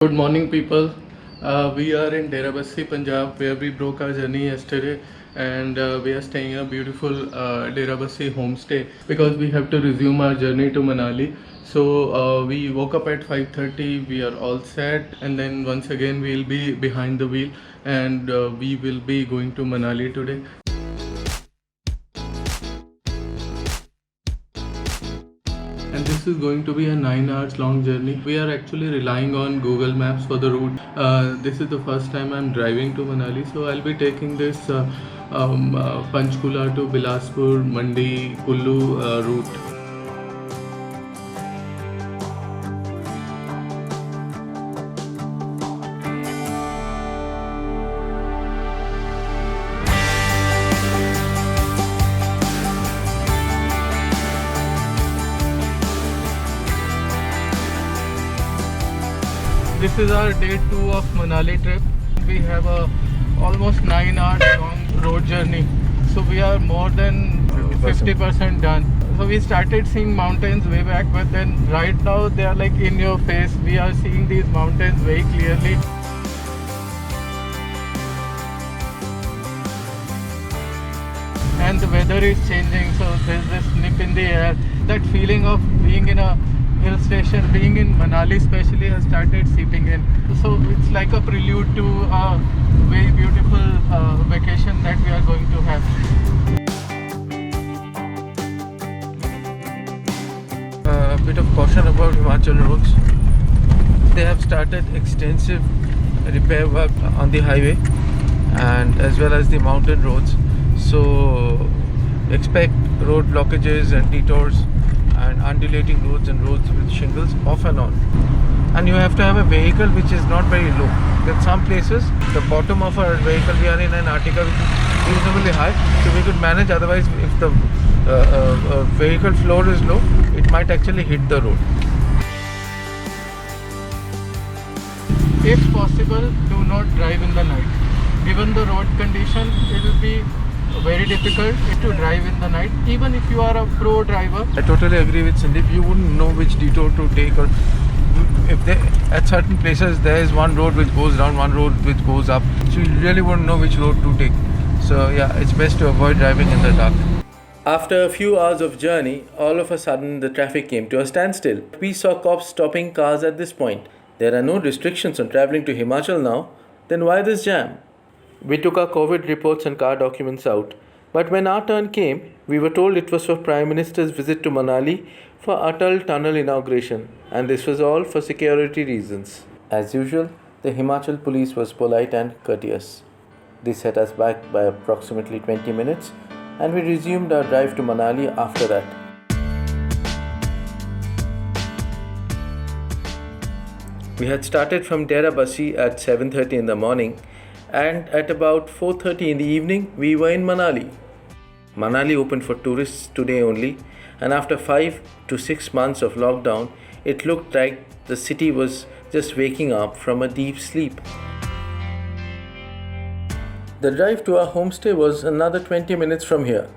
Good morning, people. We are in Derabassi, Punjab, where we broke our journey yesterday, and we are staying in a beautiful Derabassi homestay because we have to resume our journey to Manali. So we woke up at 5:30. We are all set, and then once again we'll be behind the wheel, and we will be going to Manali today. And this is going to be a 9 hours long journey. We are actually relying on Google Maps for the route. This is the first time I'm driving to Manali, so I'll be taking this Panchkula to Bilaspur, Mandi, Kullu route. This is our day 2 of Manali trip. We have a almost 9 hours long road journey. So we are more than 50% done. So we started seeing mountains way back, but then right now they are like in your face. We are seeing these mountains very clearly. And the weather is changing, so there's this nip in the air. That feeling of being in a hill station, being in Manali especially, has started seeping in. So it's like a prelude to a very beautiful vacation that we are going to have. A bit of caution about Himachal roads. They have started extensive repair work on the highway and as well as the mountain roads. So expect road blockages and detours and undulating roads and roads with shingles off and on. And you have to have a vehicle which is not very low. At some places, the bottom of our vehicle, we are in an Artica which is reasonably high, so we could manage. Otherwise, if the vehicle floor is low, it might actually hit the road. If possible, do not drive in the night. Given the road condition, it will be very difficult to drive in the night, even if you are a pro driver. I totally agree with Sandeep. You wouldn't know which detour to take, or if they, at certain places there is one road which goes down, one road which goes up, so you really wouldn't know which road to take. So yeah, it's best to avoid driving in the dark. After a few hours of journey, all of a sudden the traffic came to a standstill. We saw cops stopping cars at this point. There are no restrictions on travelling to Himachal now, then why this jam? We took our COVID reports and car documents out, but when our turn came, we were told it was for Prime Minister's visit to Manali for Atal Tunnel inauguration, and this was all for security reasons. As usual, the Himachal police was polite and courteous. They set us back by approximately 20 minutes, and we resumed our drive to Manali after that. We had started from Derabassi at 7:30 in the morning, and at about 4:30 in the evening we were in Manali. Manali opened for tourists today only, and after 5 to 6 months of lockdown, it looked like the city was just waking up from a deep sleep. The drive to our homestay was another 20 minutes from here.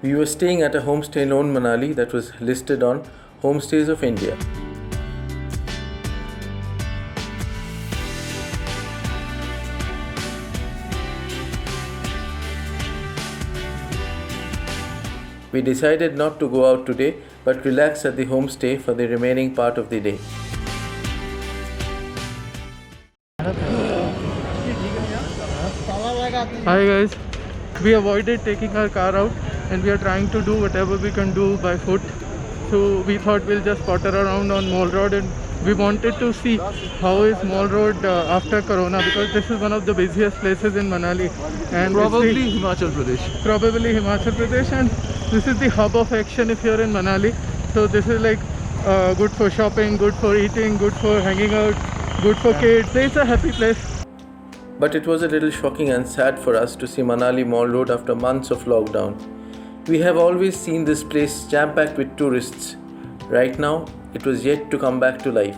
We were staying at a homestay known Manali that was listed on Homestays of India. We decided not to go out today but relax at the homestay for the remaining part of the day. Hi guys, we avoided taking our car out and we are trying to do whatever we can do by foot. So we thought we'll just potter around on Mall Road, and we wanted to see how is Mall Road after Corona, because this is one of the busiest places in Manali, and Probably Himachal Pradesh. And this is the hub of action if you're in Manali. So this is like good for shopping, good for eating, good for hanging out, good for kids. It's a happy place. But it was a little shocking and sad for us to see Manali Mall Road after months of lockdown. We have always seen this place jam-packed with tourists. Right now, it was yet to come back to life.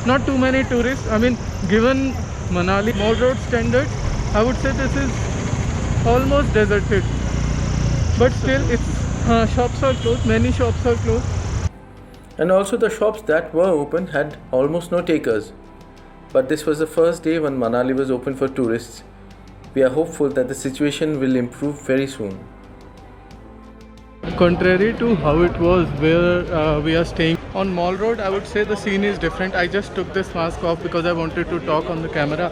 Not too many tourists. I mean, given Manali Mall Road standards, I would say this is almost deserted. But still, it's shops are closed. Many shops are closed. And also the shops that were open had almost no takers. But this was the first day when Manali was open for tourists. We are hopeful that the situation will improve very soon. Contrary to how it was where we are staying on Mall Road, I would say the scene is different. I just took this mask off because I wanted to talk on the camera,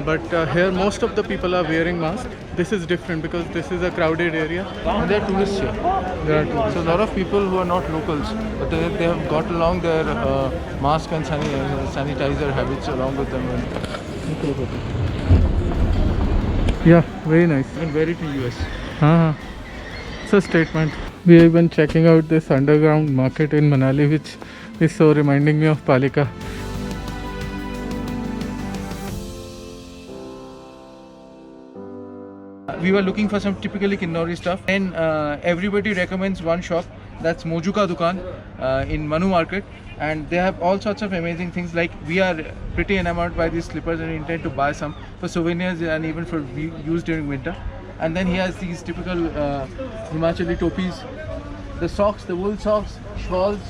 but here most of the people are wearing masks. This is different because this is a crowded area. And there are tourists here. There are tourists. So a lot of people who are not locals, but they have got along their mask and sanitizer habits along with them and Yeah, very nice. wear it in US. It's a statement. We have been checking out this underground market in Manali, which is so reminding me of Palika. We were looking for some typically Kinnori stuff, and everybody recommends one shop, that's Moju Ka Dukan in Manu Market, and they have all sorts of amazing things. Like, we are pretty enamored by these slippers and intend to buy some for souvenirs and even for use during winter. And then he has these typical Himachali topis, the socks, the wool socks, shawls,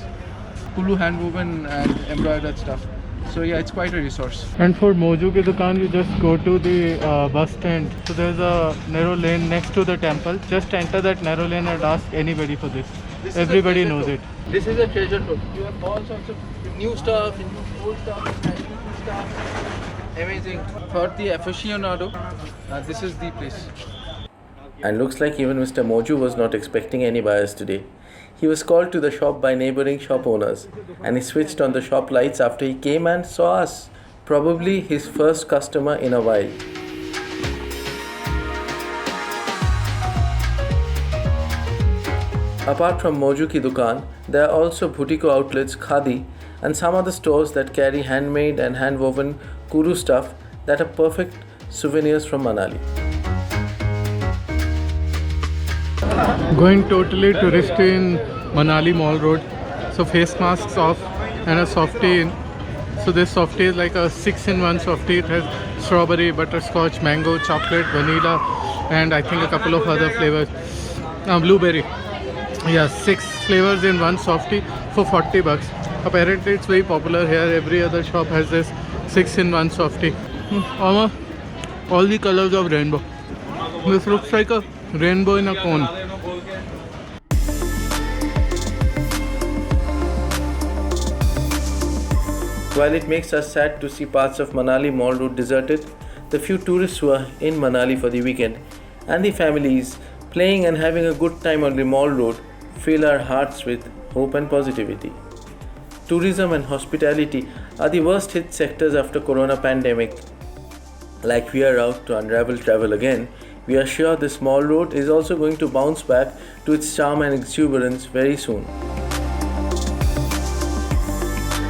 Kulu hand woven and embroidered stuff. So yeah, it's quite a resource. And for Moju ki dukan, you just go to the bus stand. So there's a narrow lane next to the temple. Just enter that narrow lane and ask anybody for this. Everybody knows it. This is a treasure trove. You have all sorts of new stuff, old stuff, new stuff. Amazing. For the aficionado, this is the place. And looks like even Mr. Moju was not expecting any buyers today. He was called to the shop by neighboring shop owners, and he switched on the shop lights after he came and saw us. Probably his first customer in a while. Apart from Moju Ki Dukan, there are also Bhutiko outlets, Khadi, and some other stores that carry handmade and hand-woven Kuru stuff that are perfect souvenirs from Manali. Going totally touristy in Manali Mall Road. So face masks off and a softie in. So this softie is like a 6-in-1 softie. It has strawberry, butterscotch, mango, chocolate, vanilla, and I think a couple of other flavors. Blueberry. Yeah, 6 flavors in one softie for 40 bucks. Apparently it's very popular here. Every other shop has this 6-in-1 softie. All the colors of rainbow. This looks like a rainbow in a cone. While it makes us sad to see parts of Manali Mall Road deserted, the few tourists who are in Manali for the weekend and the families playing and having a good time on the Mall Road fill our hearts with hope and positivity. Tourism and hospitality are the worst hit sectors after Corona pandemic. Like we are out to unravel travel again, we are sure this Mall Road is also going to bounce back to its charm and exuberance very soon.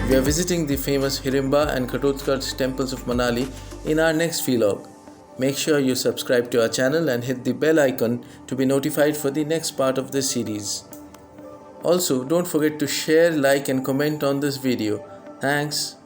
We are visiting the famous Hirimba and Ghatotkar's temples of Manali in our next vlog. Make sure you subscribe to our channel and hit the bell icon to be notified for the next part of this series. Also, don't forget to share, like and comment on this video. Thanks.